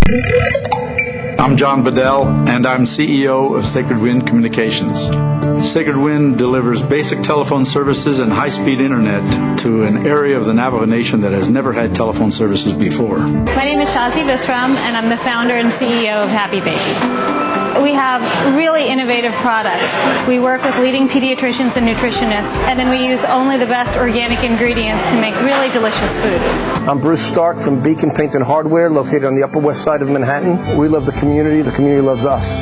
I'm John Bedell, and I'm CEO of Sacred Wind Communications. Sacred Wind delivers basic telephone services and high-speed internet to an area of the Navajo Nation that has never had telephone services before. My name is Shazi Visram, and I'm the founder and CEO of Happy Baby. We have really innovative products. We work with leading pediatricians and nutritionists, and then we use only the best organic ingredients to make really delicious food. I'm Bruce Stark from Beacon Paint and Hardware, located on the Upper West Side of Manhattan. We love the community loves us.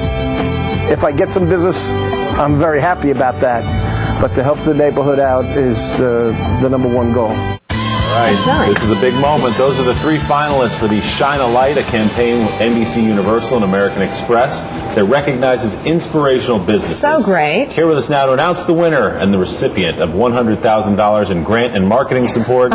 If I get some business, I'm very happy about that, but to help the neighborhood out is the #1 goal. Right. Nice. This is a big moment. Those are the 3 finalists for the Shine a Light, a campaign with NBC Universal and American Express that recognizes inspirational businesses. So great. Here with us now to announce the winner and the recipient of $100,000 in grant and marketing support,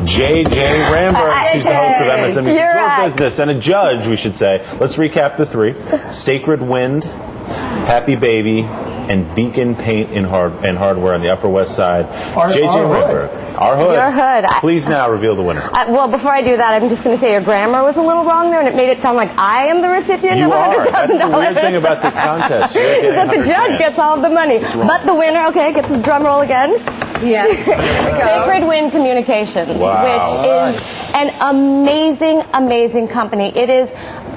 J.J. Ramberg. She's the host of MSNBC Grow Business and a judge, we should say. Let's recap the 3. Sacred Wind, Happy Baby, and Beacon Paint and Hardware on the Upper West Side. J.J. Ramberg. Our hood. Your hood. Please now reveal the winner. Well, before I do that, I'm just going to say your grammar was a little wrong there, and it made it sound like I am the recipient you of $100,000. You are. That's the weird thing about this contest. Is that the judge gets all of the money. But the winner, okay, gets the drum roll again. Yes. Sacred Wind Communications, which is an amazing, amazing company. It is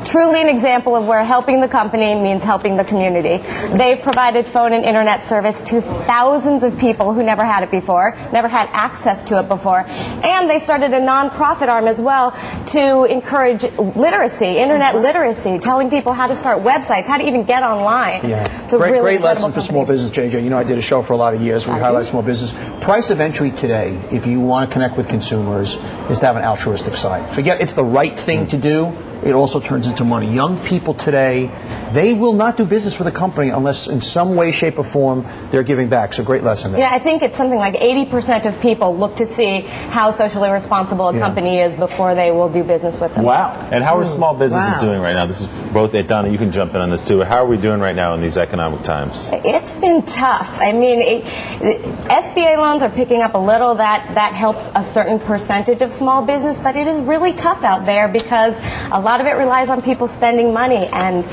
truly an example of where helping the company means helping the community. They've provided phone and internet service to thousands of people who never had it before, never had access to it before, and they started a nonprofit arm as well to encourage literacy, internet literacy, telling people how to start websites, how to even get online. Yeah. It's a really great lesson for company. small business, JJ. You know, I did a show for a lot of years where we highlight small business. Price of entry today, if you want to connect with consumers, is to have an altruistic side. Forget it's the right thing to do. It also turns into money. Young people today, they will not do business with a company unless in some way, shape, or form they're giving back. So great lesson there. Yeah, I think it's something like 80% of people look to see how socially responsible a company is before they will do business with them. Wow. And how are small businesses doing right now? This is both, Donna, you can jump in on this too. How are we doing right now in these economic times? It's been tough. I mean, SBA loans are picking up a little. That helps a certain percentage of small business, but it is really tough out there because a lot of it relies on people spending money. And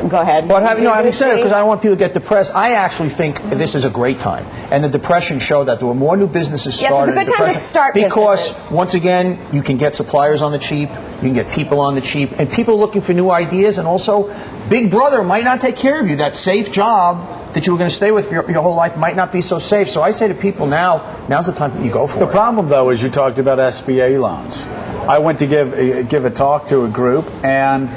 go ahead. But having said it, because I don't want people to get depressed, I actually think this is a great time. And the Depression showed that there were more new businesses started. Yes, it's a good time to start because businesses. Once again, you can get suppliers on the cheap, you can get people on the cheap, and people are looking for new ideas. And also, Big Brother might not take care of you. That safe job that you were going to stay with your whole life might not be so safe. So I say to people now's the time that you go for it. The problem, though, is you talked about SBA loans. I went to give a talk to a group, and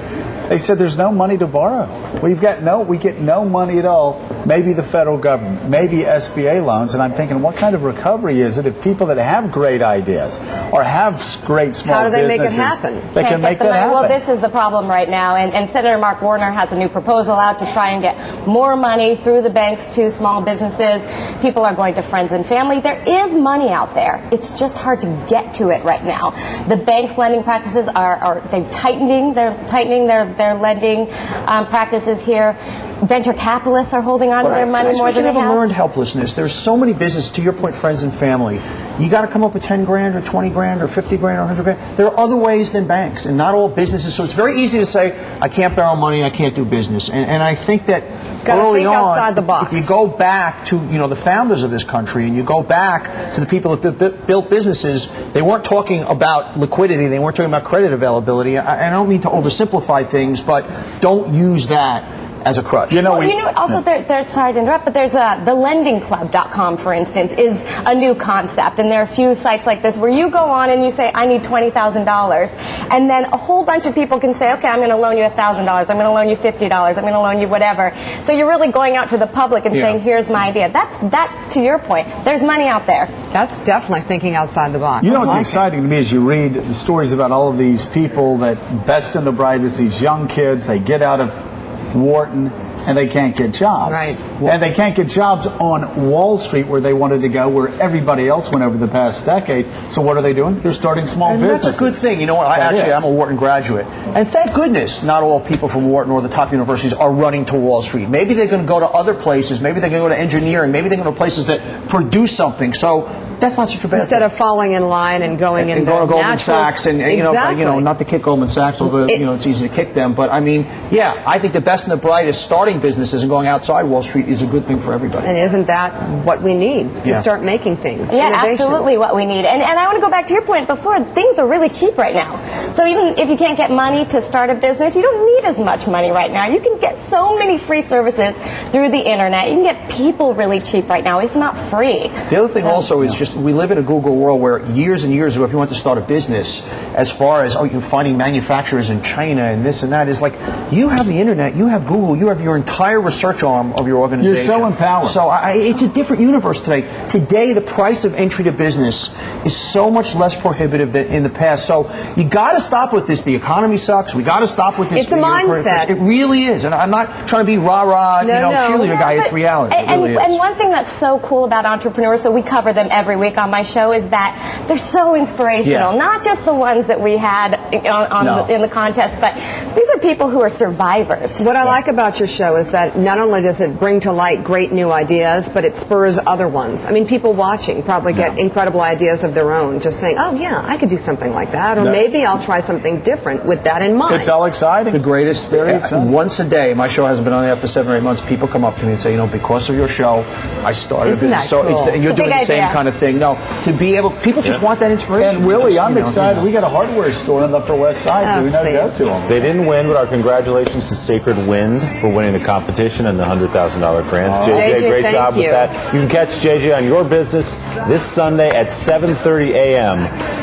they said there's no money to borrow. We get no money at all. Maybe the federal government, maybe SBA loans, and I'm thinking, what kind of recovery is it if people that have great ideas or have great small businesses, how do they make it happen? They can make that happen. Well, this is the problem right now, and Senator Mark Warner has a new proposal out to try and get more money through the banks to small businesses. People are going to friends and family. There is money out there. It's just hard to get to it right now. The banks' lending practices they're tightening their lending practices here. Venture capitalists are holding on to their money more than they have. Learned helplessness. There's so many businesses, to your point, friends and family. You got to come up with 10 grand or 20 grand or 50 grand or 100 grand. There are other ways than banks, and not all businesses. So it's very easy to say, I can't borrow money, I can't do business. And I think that early on, outside the box. if you go back to the founders of this country, and you go back to the people that built businesses, they weren't talking about liquidity, they weren't talking about credit availability. I don't mean to oversimplify things, but don't use that as a crutch. Also, sorry to interrupt, but there's the lendingclub.com, for instance, is a new concept, and there are a few sites like this where you go on and you say, I need $20,000, and then a whole bunch of people can say, okay, I'm going to loan you $1,000, I'm going to loan you $50, I'm going to loan you whatever. So you're really going out to the public and saying, here's my idea. That, to your point, there's money out there. That's definitely thinking outside the box. You know what's exciting to me is you read the stories about all of these people that best and the brightest, these young kids, they get out of Wharton, and they can't get jobs. Right. And they can't get jobs on Wall Street where they wanted to go, where everybody else went over the past decade. So what are they doing? They're starting small And businesses. that's a good thing. You know what? I'm a Wharton graduate. And thank goodness not all people from Wharton or the top universities are running to Wall Street. Maybe they're going to go to other places. Maybe they're going to go to engineering. Maybe they're going to go to places that produce something. So that's not such a bad Instead thing. of falling in line and going in And the go to Goldman natural- Sachs and Exactly. not to kick Goldman Sachs, although it's easy to kick them. But I mean, yeah, I think the best and the brightest starting businesses and going outside Wall Street is a good thing for everybody. And isn't that what we need to Yeah. start making things? Yeah, Innovation. absolutely what we need. And I want to go back to your point before. Things are really cheap right now. So even if you can't get money to start a business, you don't need as much money right now. You can get so many free services through the internet. You can get people really cheap right now, if not free. The other thing also is just we live in a Google world where years and years ago, if you want to start a business, as far as you're finding manufacturers in China and this and that, is like you have the internet, you have Google, you have your entire research arm of your organization. You're so empowered. So it's a different universe today. Today, the price of entry to business is so much less prohibitive than in the past. So you got to stop with this. The economy sucks. We got to stop with this. It's a mindset. It really is, and I'm not trying to be rah-rah, cheerleader guy. It's reality. It really is. And one thing that's so cool about entrepreneurs, so we cover them every week on my show, is that they're so inspirational. Yeah. Not just the ones that we had in the contest, but these are people who are survivors. What I like about your show is that not only does it bring to light great new ideas, but it spurs other ones. I mean, people watching probably get incredible ideas of their own, just saying, oh yeah, I could do something like that, or maybe I'll try something different with that in mind. It's all exciting. The greatest. Very exciting. Once a day, my show hasn't been on the air for 7 or 8 months. People come up to me and say, because of your show, I started Isn't a that business. So cool? and you're doing the Big same idea. kind of thing. No, to be able, people just want that inspiration. And Willie, I'm Just, excited. We got a hardware store on the Upper West Side. Oh, Do we know to go please. to them? They didn't win, but our congratulations to Sacred Wind for winning the competition and the $100,000 grant. JJ, great thank job you. with that. You can catch JJ on Your Business this Sunday at 7:30 a.m.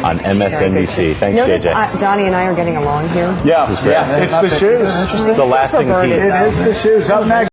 on MSNBC. Thanks, Notice JJ. Donnie and I are getting along here. Yeah, This is great. yeah. It's the shoes. It's a lasting Perverted. piece. It is the shoes. Up next.